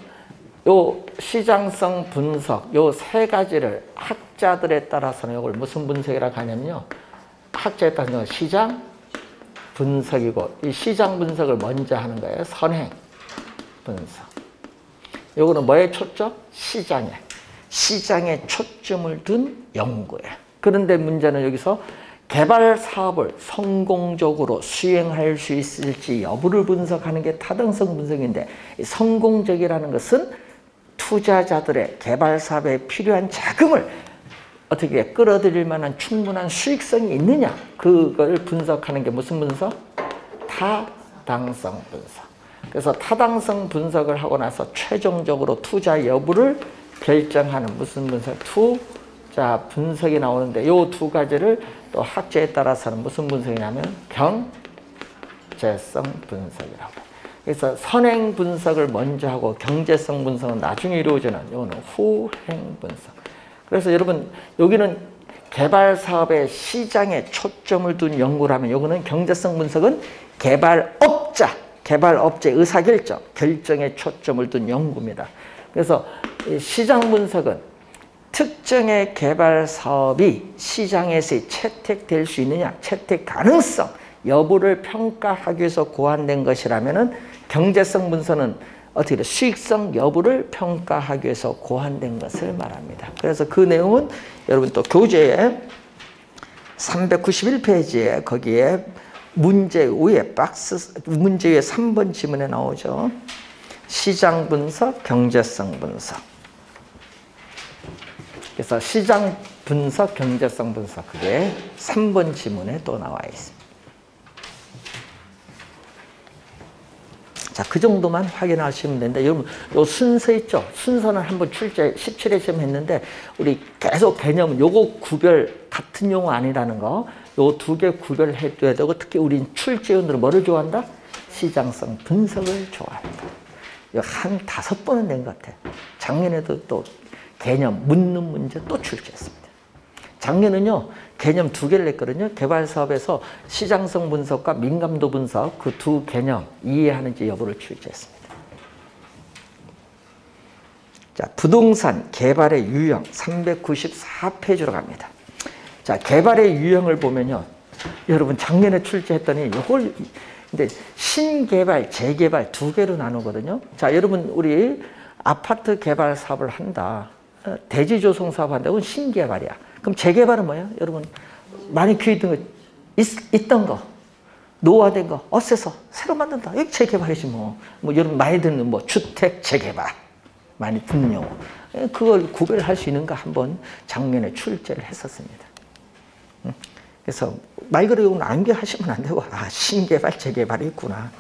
요 시장성 분석, 요 세 가지를 학자들에 따라서는 이걸 무슨 분석이라고 하냐면요. 학자에 따라서는 시장 분석이고, 이 시장 분석을 먼저 하는 거예요. 선행 분석. 요거는 뭐에 초점? 시장에. 시장에 초점을 둔 연구예요. 그런데 문제는 여기서 개발 사업을 성공적으로 수행할 수 있을지 여부를 분석하는 게 타당성 분석인데, 성공적이라는 것은 투자자들의 개발 사업에 필요한 자금을 어떻게 끌어들일 만한 충분한 수익성이 있느냐, 그걸 분석하는 게 무슨 분석? 타당성 분석. 그래서 타당성 분석을 하고 나서 최종적으로 투자 여부를 결정하는 무슨 분석? 투자 분석이 나오는데 이 두 가지를 또 학제에 따라서는 무슨 분석이냐면 경제성 분석이라고 해요. 그래서 선행 분석을 먼저 하고 경제성 분석은 나중에 이루어지는 이거는 후행 분석. 그래서 여러분 여기는 개발 사업의 시장에 초점을 둔 연구라면 여기는 경제성 분석은 개발업자의 의사결정, 결정에 초점을 둔 연구입니다. 그래서 시장 분석은 특정의 개발 사업이 시장에서 채택될 수 있느냐, 채택 가능성 여부를 평가하기 위해서 고안된 것이라면은 경제성 분석은 어떻게 돼? 수익성 여부를 평가하기 위해서 고안된 것을 말합니다. 그래서 그 내용은 여러분 또 교재에 391페이지에 거기에 문제 위에 3번 지문에 나오죠. 시장 분석, 경제성 분석. 그래서 시장 분석, 경제성 분석 그게 3번 지문에 또 나와 있습니다. 자, 그 정도만 확인하시면 되는데 여러분 요 순서 있죠? 순서는 한번 출제 17회 시험 했는데 우리 계속 개념 요거 구별 같은 용어 아니라는 거 요 두 개 구별해 둬야 되고 특히 우린 출제위원들은 뭐를 좋아한다? 시장성 분석을 좋아한다. 한 5번은 된 것 같아. 작년에도 또 개념 묻는 문제 또 출제했습니다. 작년은요 개념 2개를 냈거든요. 개발 사업에서 시장성 분석과 민감도 분석 그 두 개념 이해하는지 여부를 출제했습니다. 자, 부동산 개발의 유형 394페이지로 갑니다. 자, 개발의 유형을 보면요. 여러분 작년에 출제했더니 이걸 근데 신개발, 재개발 2개로 나누거든요. 자, 여러분 우리 아파트 개발 사업을 한다. 대지 조성 사업 한다. 그건 신개발이야. 그럼 재개발은 뭐예요? 여러분 많이 귀에 있던 거 있던 거 노후화된 거 없애서 새로 만든다. 이게 재개발이지 뭐. 여러분 많이 듣는 주택 재개발 많이 듣는 용어. 그걸 구별할 수 있는가 한번 작년에 출제를 했었습니다. 그래서 말 그대로 암기하시면 안 되고 신개발 재개발이 있구나.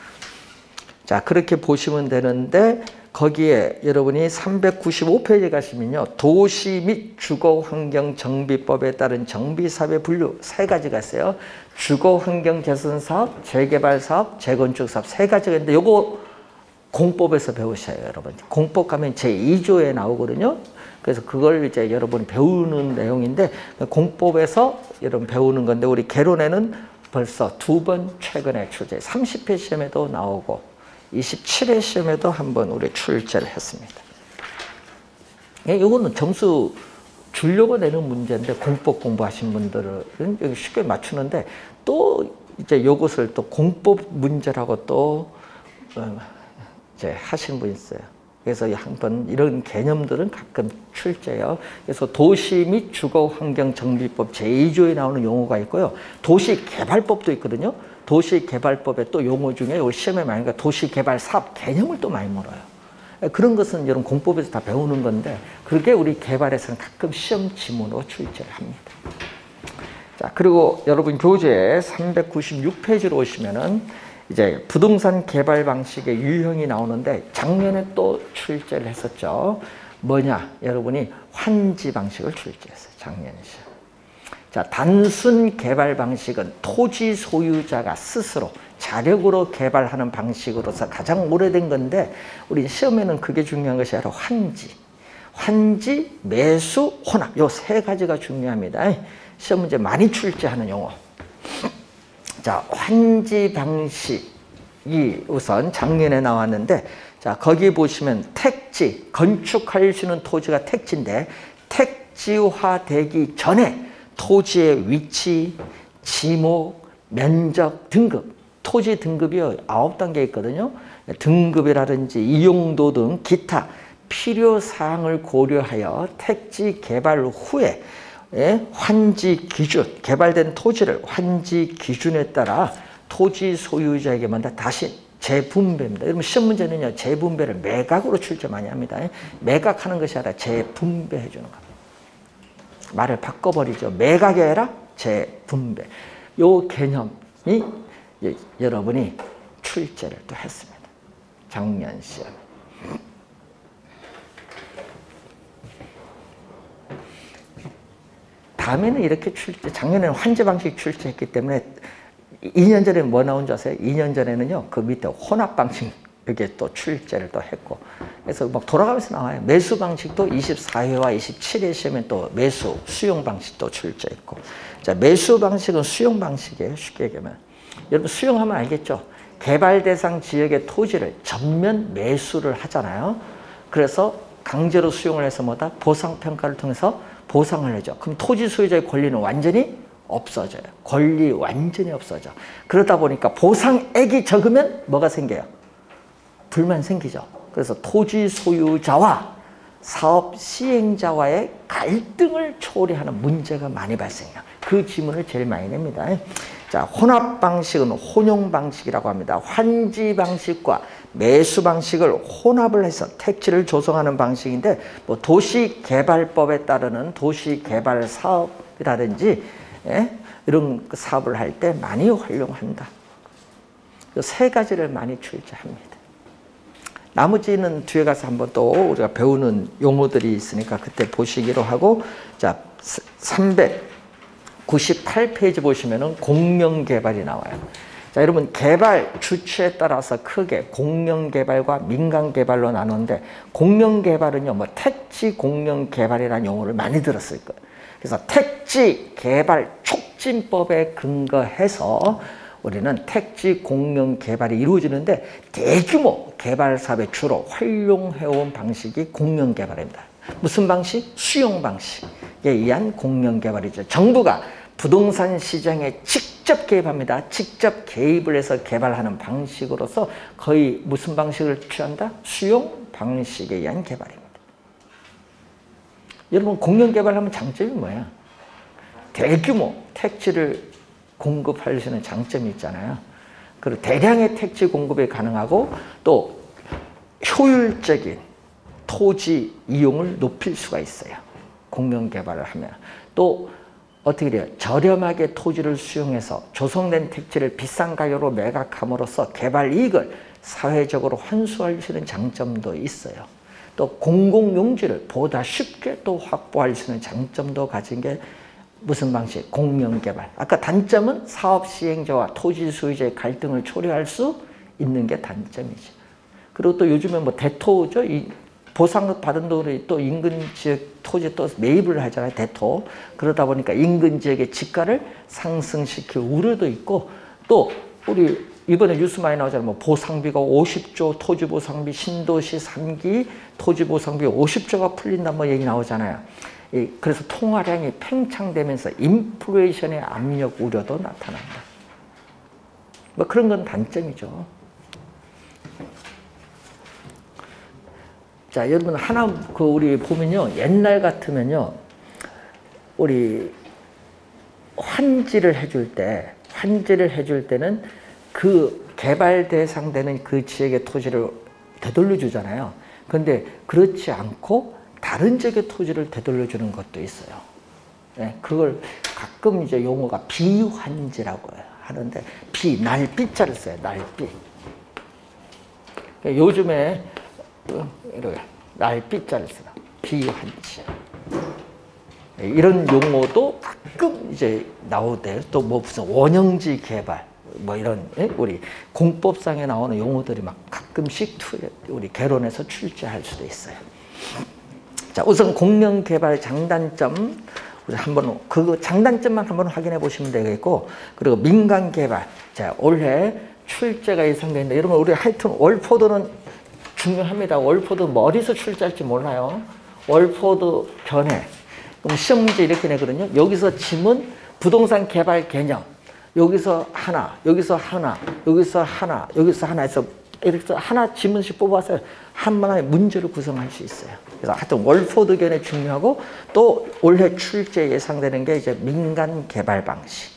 자, 그렇게 보시면 되는데 거기에 여러분이 395페이지 가시면요. 도시 및 주거환경정비법에 따른 정비사업의 분류 3가지가 있어요. 주거환경개선사업, 재개발사업, 재건축사업 3가지가 있는데 요거 공법에서 배우셔요, 여러분. 공법 가면 제2조에 나오거든요. 그래서 그걸 이제 여러분이 배우는 내용인데 공법에서 여러분 배우는 건데 우리 개론에는 벌써 2번 최근에 출제 30회 시험에도 나오고 27회 시험에도 한번 우리 출제를 했습니다. 이거는 점수 주려고 내는 문제인데 공법 공부하신 분들은 여기 쉽게 맞추는데 또 이제 이것을 또 공법 문제라고 또 이제 하시는 분 있어요. 그래서 한번 이런 개념들은 가끔 출제해요. 그래서 도시 및 주거환경정비법 제2조에 나오는 용어가 있고요. 도시개발법도 있거든요. 도시개발법의 또 용어 중에 우리 시험에 많이 가 도시개발사업 개념을 또 많이 물어요. 그런 것은 여러분 공법에서 다 배우는 건데 그렇게 우리 개발에서는 가끔 시험 지문으로 출제를 합니다. 자, 그리고 여러분 교재 396페이지로 오시면은 이제 부동산 개발 방식의 유형이 나오는데 작년에 또 출제를 했었죠. 뭐냐? 여러분이 환지 방식을 출제했어요. 작년 시험. 자, 단순 개발 방식은 토지 소유자가 스스로 자력으로 개발하는 방식으로서 가장 오래된 건데 우리 시험에는 그게 중요한 것이 아니라 환지, 매수, 혼합 요 3가지가 중요합니다. 시험 문제 많이 출제하는 용어. 자, 환지 방식이 우선 작년에 나왔는데 자, 거기 보시면 택지, 건축할 수 있는 토지가 택지인데 택지화되기 전에 토지의 위치, 지목, 면적, 등급 토지 등급이 9단계 있거든요. 등급이라든지 이용도 등 기타 필요사항을 고려하여 택지 개발 후에 환지 기준, 개발된 토지를 환지 기준에 따라 토지 소유자에게만 다시 재분배입니다. 여러분 시험 문제는요, 재분배를 매각으로 출제 많이 합니다. 매각하는 것이 아니라 재분배해 주는 겁니다. 말을 바꿔버리죠. 매각이 아니라 재분배. 요 개념이 여러분이 출제를 또 했습니다. 작년 시험. 다음에는 이렇게 작년에는 환제 방식 출제했기 때문에 2년 전에 뭐 나온 줄 아세요? 2년 전에는요, 그 밑에 혼합 방식 이게 또 출제를 또 했고, 그래서 막 돌아가면서 나와요. 매수 방식도 24회와 27회 시험에 또 매수 수용 방식도 출제했고, 자, 매수 방식은 수용 방식이에요. 쉽게 얘기하면 여러분 수용하면 알겠죠? 개발 대상 지역의 토지를 전면 매수를 하잖아요. 그래서 강제로 수용을 해서 뭐다? 보상 평가를 통해서 보상을 해줘. 그럼 토지 소유자의 권리는 완전히 없어져요. 권리 완전히 없어져. 그러다 보니까 보상액이 적으면 뭐가 생겨요? 불만 생기죠. 그래서 토지 소유자와 사업 시행자와의 갈등을 초래하는 문제가 많이 발생해요. 그 지문을 제일 많이 냅니다. 자, 혼합 방식은 혼용 방식이라고 합니다. 환지 방식과 매수 방식을 혼합을 해서 택지를 조성하는 방식인데, 뭐 도시개발법에 따르는 도시개발 사업이라든지 이런 사업을 할 때 많이 활용한다. 이 세 가지를 많이 출제합니다. 나머지는 뒤에 가서 한번 또 우리가 배우는 용어들이 있으니까 그때 보시기로 하고, 자, 398페이지 보시면은 공영개발이 나와요. 자, 여러분 개발 주체에 따라서 크게 공영개발과 민간개발로 나누는데, 공영개발은요, 뭐 택지 공영개발이라는 용어를 많이 들었을 거예요. 그래서 택지개발 촉진법에 근거해서 우리는 택지 공영 개발이 이루어지는데, 대규모 개발 사업에 주로 활용해온 방식이 공영 개발입니다. 무슨 방식? 수용 방식에 의한 공영 개발이죠. 정부가 부동산 시장에 직접 개입합니다. 직접 개입을 해서 개발하는 방식으로서 거의 무슨 방식을 취한다? 수용 방식에 의한 개발입니다. 여러분 공영 개발하면 장점이 뭐야? 대규모 택지를 공급할 수 있는 장점이 있잖아요. 그리고 대량의 택지 공급이 가능하고 또 효율적인 토지 이용을 높일 수가 있어요. 공영 개발을 하면. 또 어떻게 돼요? 저렴하게 토지를 수용해서 조성된 택지를 비싼 가격으로 매각함으로써 개발 이익을 사회적으로 환수할 수 있는 장점도 있어요. 또 공공용지를 보다 쉽게 또 확보할 수 있는 장점도 가진 게 무슨 방식? 공영개발. 아까 단점은 사업 시행자와 토지 소유자의 갈등을 초래할 수 있는 게 단점이죠. 그리고 또 요즘에 뭐 대토죠. 이 보상 받은 돈으로 또 인근 지역 토지 또 매입을 하잖아요. 대토. 그러다 보니까 인근 지역의 집가를 상승시킬 우려도 있고, 또 우리 이번에 뉴스 많이 나오잖아요. 뭐 보상비가 50조, 토지 보상비 신도시 3기 토지 보상비 50조가 풀린다 뭐 얘기 나오잖아요. 그래서 통화량이 팽창되면서 인플레이션의 압력 우려도 나타난다. 뭐 그런 건 단점이죠. 자, 여러분 하나 우리 보면요, 옛날 같으면요, 우리 환지를 해줄 때는 그 개발 대상되는 그 지역의 토지를 되돌려 주잖아요. 그런데 그렇지 않고 다른 지역의 토지를 되돌려 주는 것도 있어요. 네, 그걸 가끔 이제 용어가 비환지라고 하는데, 날비자를 써요. 날비. 요즘에 이렇게 날비자를 써요. 비환지. 이런 용어도 가끔 이제 나오대요. 또 뭐 무슨 원형지 개발, 뭐 이런 우리 공법상에 나오는 용어들이 막 가끔씩 우리 개론에서 출제할 수도 있어요. 자, 우선 공영 개발 장단점 우리 한번 그 장단점만 한번 확인해 보시면 되겠고, 그리고 민간 개발. 자, 올해 출제가 예상되는데, 여러분 우리 하여튼 월포도는 중요합니다. 월포도 뭐 어디서 출제할지 몰라요. 월포도 견해. 그럼 시험 문제 이렇게 내거든요. 여기서 지문 부동산 개발 개념. 여기서 하나, 여기서 하나, 여기서 하나, 여기서 하나 해서 이렇게 하나 지문씩 뽑아서 하나의 문제를 구성할 수 있어요. 그래서 하여튼 월포드 견해 중요하고, 또 올해 출제 예상되는 게 이제 민간 개발 방식.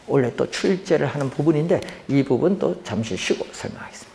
올해 또 출제를 하는 부분인데, 이 부분 또 잠시 쉬고 설명하겠습니다.